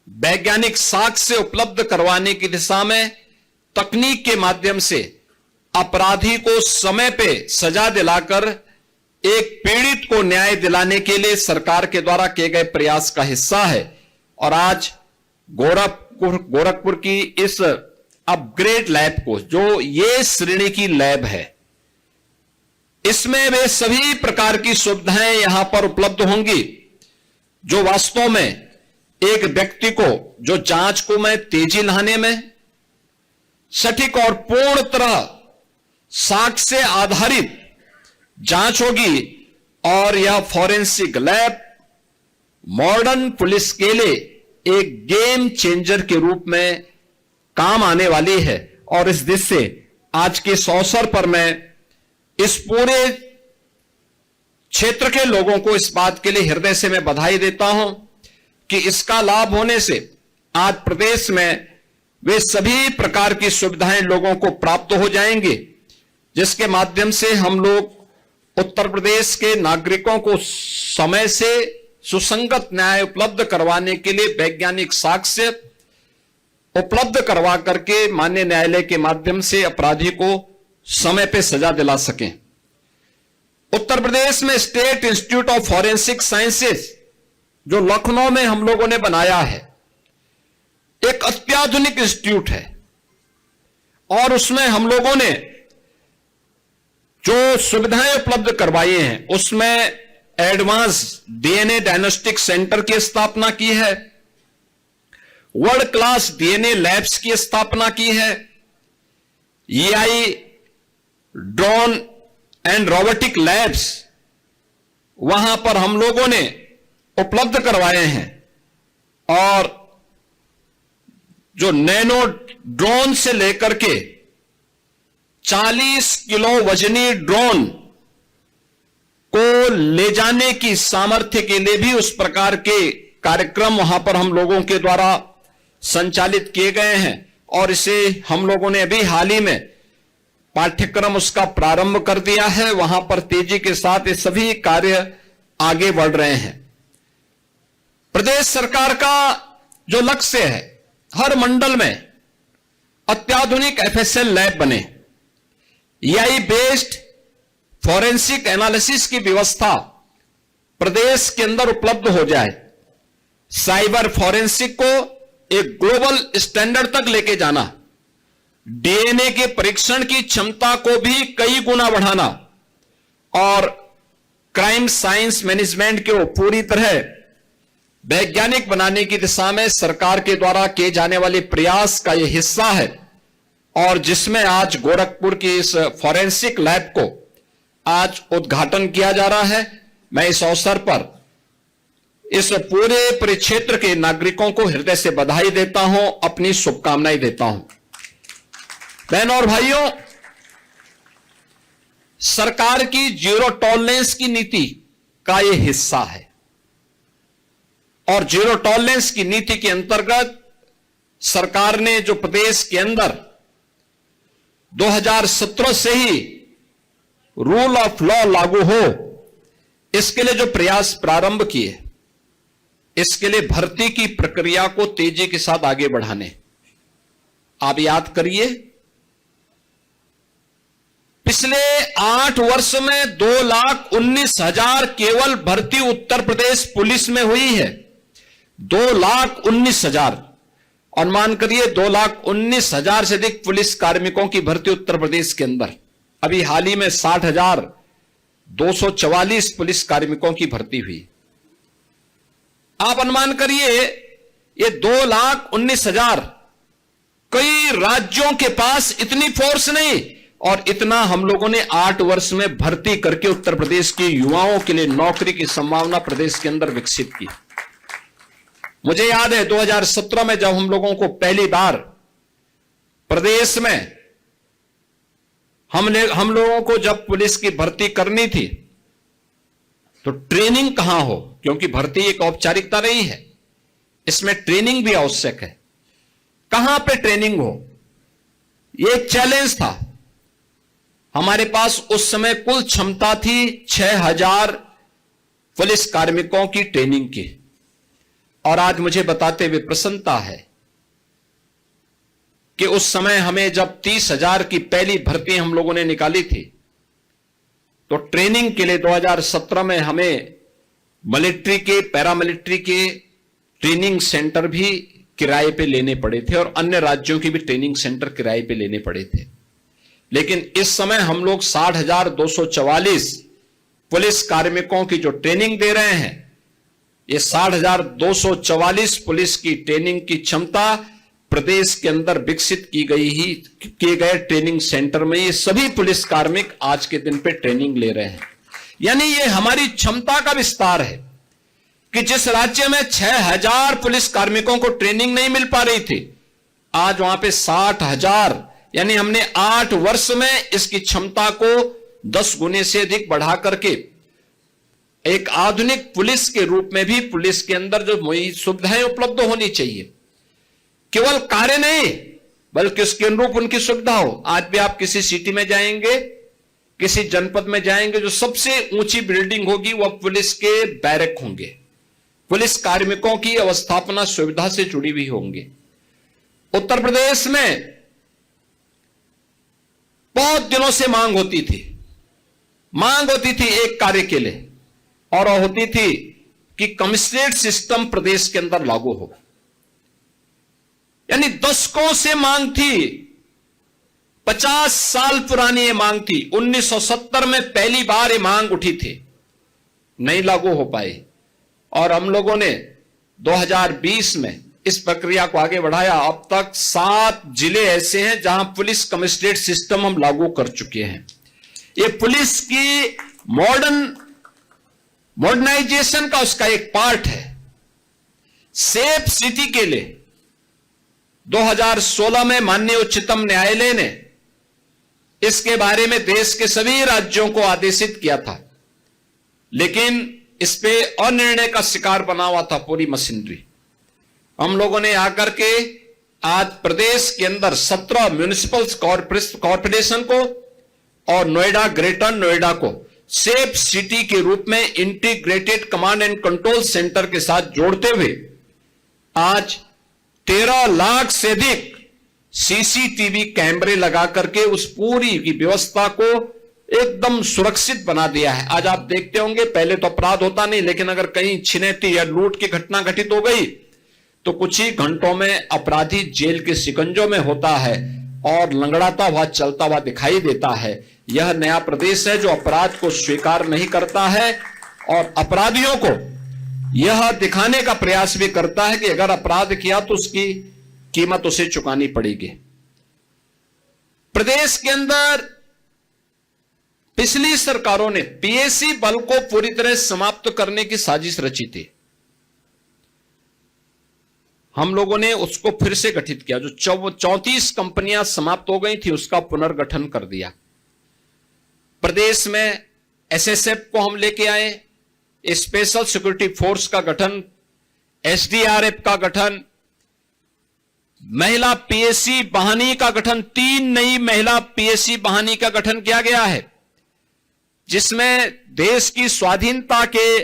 वैज्ञानिक साक्ष्य उपलब्ध करवाने की दिशा में तकनीक के माध्यम से अपराधी को समय पे सजा दिलाकर एक पीड़ित को न्याय दिलाने के लिए सरकार के द्वारा किए गए प्रयास का हिस्सा है। और आज गोरखपुर की इस अपग्रेड लैब को, जो ये श्रेणी की लैब है, इसमें वे सभी प्रकार की सुविधाएं यहां पर उपलब्ध होंगी जो वास्तव में एक व्यक्ति को, जो जांच को में तेजी लाने में, सटीक और पूर्ण तरह साक्ष्य आधारित जांच होगी। और यह फॉरेंसिक लैब मॉडर्न पुलिस के लिए एक गेम चेंजर के रूप में काम आने वाली है। और इस दिशा से आज के इस अवसर पर मैं इस पूरे क्षेत्र के लोगों को इस बात के लिए हृदय से मैं बधाई देता हूं कि इसका लाभ होने से आज प्रदेश में वे सभी प्रकार की सुविधाएं लोगों को प्राप्त हो जाएंगी, जिसके माध्यम से हम लोग उत्तर प्रदेश के नागरिकों को समय से सुसंगत न्याय उपलब्ध करवाने के लिए वैज्ञानिक साक्ष्य उपलब्ध करवा करके माननीय न्यायालय के माध्यम से अपराधी को समय पे सजा दिला सकें। उत्तर प्रदेश में state institute of forensic sciences जो लखनऊ में हम लोगों ने बनाया है, एक अत्याधुनिक इंस्टीट्यूट है। और उसमें हम लोगों ने जो सुविधाएं उपलब्ध करवाई हैं, उसमें एडवांस डीएनए डायग्नोस्टिक सेंटर की स्थापना की है, वर्ल्ड क्लास डीएनए लैब्स की स्थापना की है, EI drone and robotic labs वहां पर हम लोगों ने उपलब्ध करवाए हैं। और जो नैनो ड्रोन से लेकर के 40 किलो वजनी ड्रोन को ले जाने की सामर्थ्य के लिए भी उस प्रकार के कार्यक्रम वहां पर हम लोगों के द्वारा संचालित किए गए हैं। और इसे हम लोगों ने अभी हाल ही में पाठ्यक्रम उसका प्रारंभ कर दिया है। वहां पर तेजी के साथ ये सभी कार्य आगे बढ़ रहे हैं। प्रदेश सरकार का जो लक्ष्य है, हर मंडल में अत्याधुनिक एफएसएल लैब बने, एआई बेस्ड फॉरेंसिक एनालिसिस की व्यवस्था प्रदेश के अंदर उपलब्ध हो जाए, साइबर फॉरेंसिक को एक ग्लोबल स्टैंडर्ड तक लेके जाना, डीएनए के परीक्षण की क्षमता को भी कई गुना बढ़ाना और क्राइम साइंस मैनेजमेंट को पूरी तरह वैज्ञानिक बनाने की दिशा में सरकार के द्वारा किए जाने वाले प्रयास का यह हिस्सा है। और जिसमें आज गोरखपुर की इस फॉरेंसिक लैब को आज उद्घाटन किया जा रहा है। मैं इस अवसर पर इस पूरे परिक्षेत्र के नागरिकों को हृदय से बधाई देता हूं, अपनी शुभकामनाएं देता हूं। बहनों और भाइयों, सरकार की जीरो टॉलरेंस की नीति का यह हिस्सा है। और जीरो टॉलरेंस की नीति के अंतर्गत सरकार ने जो प्रदेश के अंदर 2017 से ही रूल ऑफ लॉ लागू हो, इसके लिए जो प्रयास प्रारंभ किए, इसके लिए भर्ती की प्रक्रिया को तेजी के साथ आगे बढ़ाने। आप याद करिए, पिछले 8 वर्ष में 2,19,000 केवल भर्ती उत्तर प्रदेश पुलिस में हुई है। 2,19,000। अनुमान करिए 2,19,000 से अधिक पुलिस कार्मिकों की भर्ती उत्तर प्रदेश के अंदर। अभी हाल ही में 60,244 पुलिस कार्मिकों की भर्ती हुई। आप अनुमान करिए ये 2,19,000, कई राज्यों के पास इतनी फोर्स नहीं, और इतना हम लोगों ने 8 वर्ष में भर्ती करके उत्तर प्रदेश के युवाओं के लिए नौकरी की संभावना प्रदेश के अंदर विकसित की। मुझे याद है 2017 में जब हम लोगों को पहली बार प्रदेश में हम लोगों को जब पुलिस की भर्ती करनी थी, तो ट्रेनिंग कहां हो, क्योंकि भर्ती एक औपचारिकता नहीं है, इसमें ट्रेनिंग भी आवश्यक है। कहां पे ट्रेनिंग हो, यह एक चैलेंज था। हमारे पास उस समय कुल क्षमता थी 6,000 पुलिस कार्मिकों की ट्रेनिंग की, और आज मुझे बताते हुए प्रसन्नता है कि उस समय हमें जब 30,000 की पहली भर्ती हम लोगों ने निकाली थी, तो ट्रेनिंग के लिए 2017 में हमें मिलिट्री के, पैरामिलिट्री के ट्रेनिंग सेंटर भी किराए पे लेने पड़े थे और अन्य राज्यों के भी ट्रेनिंग सेंटर किराए पे लेने पड़े थे। लेकिन इस समय हम लोग 60,244 पुलिस कार्मिकों की जो ट्रेनिंग दे रहे हैं, ये 60,244 पुलिस की ट्रेनिंग की क्षमता प्रदेश के अंदर विकसित किए गए ट्रेनिंग सेंटर में ये सभी पुलिस कार्मिक आज के दिन पे ट्रेनिंग ले रहे हैं। यानी ये हमारी क्षमता का विस्तार है कि जिस राज्य में 6,000 पुलिस कार्मिकों को ट्रेनिंग नहीं मिल पा रही थी, आज वहां पे 60,000, यानी हमने 8 वर्ष में इसकी क्षमता को 10 गुने से अधिक बढ़ा करके एक आधुनिक पुलिस के रूप में भी पुलिस के अंदर जो सुविधाएं उपलब्ध होनी चाहिए, केवल कार्य नहीं बल्कि उसके अनुरूप उनकी सुविधा हो। आज भी आप किसी सिटी में जाएंगे, किसी जनपद में जाएंगे, जो सबसे ऊंची बिल्डिंग होगी वह पुलिस के बैरक होंगे, पुलिस कार्मिकों की अवस्थापना सुविधा से जुड़ी हुई होंगे। उत्तर प्रदेश में बहुत दिनों से मांग होती थी एक कार्य के लिए, और होती थी कि कमिश्नरेट सिस्टम प्रदेश के अंदर लागू हो। यानी दशकों से मांग थी, 50 साल पुरानी ये मांग थी। 1970 में पहली बार ये मांग उठी थी, नहीं लागू हो पाई, और हम लोगों ने 2020 में इस प्रक्रिया को आगे बढ़ाया। अब तक 7 जिले ऐसे हैं जहां पुलिस कमिश्नरेट सिस्टम हम लागू कर चुके हैं। ये पुलिस की मॉडर्नाइजेशन का उसका एक पार्ट है। सेफ सिटी के लिए 2016 में माननीय उच्चतम न्यायालय ने इसके बारे में देश के सभी राज्यों को आदेशित किया था, लेकिन इस पे अनिर्णय का शिकार बना हुआ था पूरी मशीनरी। हम लोगों ने आकर के आज प्रदेश के अंदर 17 म्युनिसिपल कॉर्पोरेशन को और नोएडा, ग्रेटर नोएडा को सेफ सिटी के रूप में integrated command and control centre के साथ जोड़ते हुए आज 13 लाख से अधिक सीसीटीवी कैमरे लगा करके उस पूरी की व्यवस्था को एकदम सुरक्षित बना दिया है। आज आप देखते होंगे, पहले तो अपराध होता नहीं, लेकिन अगर कहीं छिनैती या लूट की घटना घटित हो गई तो कुछ ही घंटों में अपराधी जेल के शिकंजों में होता है और लंगड़ाता हुआ चलता हुआ दिखाई देता है। यह नया प्रदेश है जो अपराध को स्वीकार नहीं करता है और अपराधियों को यह दिखाने का प्रयास भी करता है कि अगर अपराध किया तो उसकी कीमत उसे चुकानी पड़ेगी। प्रदेश के अंदर पिछली सरकारों ने पीएसी बल को पूरी तरह समाप्त करने की साजिश रची थी। हम लोगों ने उसको फिर से गठित किया। जो 34 कंपनियां समाप्त हो गई थी उसका पुनर्गठन कर दिया। प्रदेश में एसएसएफ को हम लेके आए, स्पेशल सिक्योरिटी फोर्स का गठन, एसडीआरएफ का गठन, महिला पीएसी वाहिनी का गठन, 3 नई महिला पीएसी वाहिनी का गठन किया गया है, जिसमें देश की स्वाधीनता के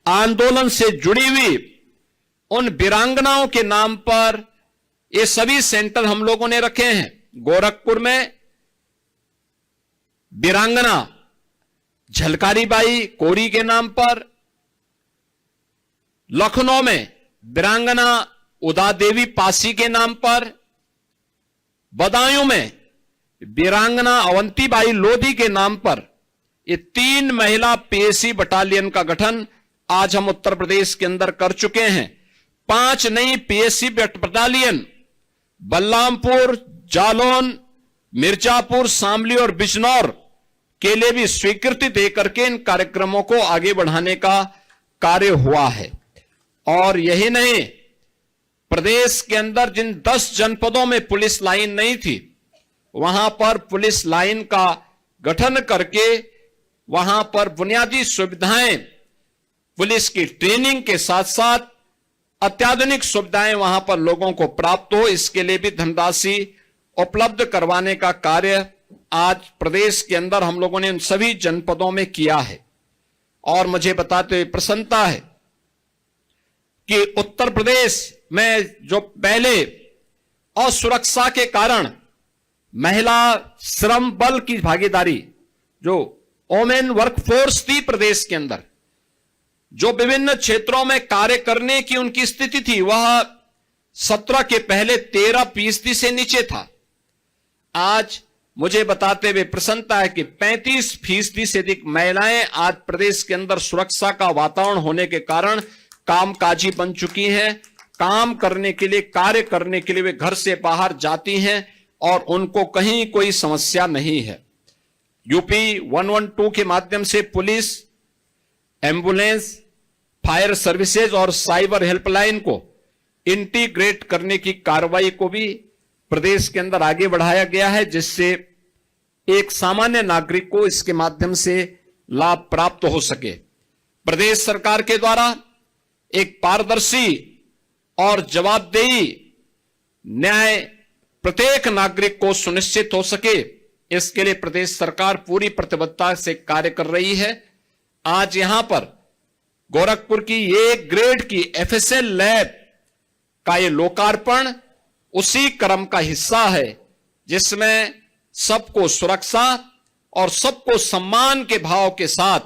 आंदोलन से जुड़ी हुई उन वीरांगनाओं के नाम पर ये सभी सेंटर हम लोगों ने रखे हैं। गोरखपुर में वीरांगना झलकारी बाई कोरी के नाम पर, लखनऊ में वीरांगना उदा देवी पासी के नाम पर, बदायूं में वीरांगना अवंतीबाई लोधी के नाम पर ये 3 महिला पीएसी बटालियन का गठन आज हम उत्तर प्रदेश के अंदर कर चुके हैं। 5 नई पीएसी बटालियन बलरामपुर, जालौन, मिर्जापुर, शामली और बिजनौर के लिए भी स्वीकृति देकर के इन कार्यक्रमों को आगे बढ़ाने का कार्य हुआ है। और यही नहीं, प्रदेश के अंदर जिन 10 जनपदों में पुलिस लाइन नहीं थी वहां पर पुलिस लाइन का गठन करके वहां पर बुनियादी सुविधाएं, पुलिस की ट्रेनिंग के साथ साथ अत्याधुनिक सुविधाएं वहां पर लोगों को प्राप्त हो, इसके लिए भी धनराशि उपलब्ध करवाने का कार्य आज प्रदेश के अंदर हम लोगों ने इन सभी जनपदों में किया है। और मुझे बताते हुए प्रसन्नता है कि उत्तर प्रदेश में जो पहले असुरक्षा के कारण महिला श्रम बल की भागीदारी, जो वोमेन वर्कफोर्स थी प्रदेश के अंदर, जो विभिन्न क्षेत्रों में कार्य करने की उनकी स्थिति थी, वह 17 के पहले 13% से नीचे था। आज मुझे बताते हुए प्रसन्नता है कि 35% से अधिक महिलाएं आज प्रदेश के अंदर सुरक्षा का वातावरण होने के कारण कामकाजी बन चुकी हैं। काम करने के लिए, कार्य करने के लिए वे घर से बाहर जाती हैं और उनको कहीं कोई समस्या नहीं है। यूपी 112 के माध्यम से पुलिस, एम्बुलेंस, फायर सर्विसेज और साइबर हेल्पलाइन को इंटीग्रेट करने की कार्रवाई को भी प्रदेश के अंदर आगे बढ़ाया गया है, जिससे एक सामान्य नागरिक को इसके माध्यम से लाभ प्राप्त हो सके। प्रदेश सरकार के द्वारा एक पारदर्शी और जवाबदेही न्याय प्रत्येक नागरिक को सुनिश्चित हो सके, इसके लिए प्रदेश सरकार पूरी प्रतिबद्धता से कार्य कर रही है। आज यहां पर गोरखपुर की A ग्रेड की FSL लैब का ये लोकार्पण उसी क्रम का हिस्सा है, जिसमें सबको सुरक्षा और सबको सम्मान के भाव के साथ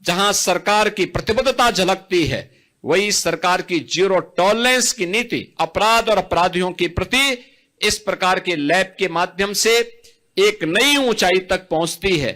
जहां सरकार की प्रतिबद्धता झलकती है, वही सरकार की जीरो टॉलरेंस की नीति अपराध और अपराधियों के प्रति इस प्रकार के लैब के माध्यम से एक नई ऊंचाई तक पहुंचती है।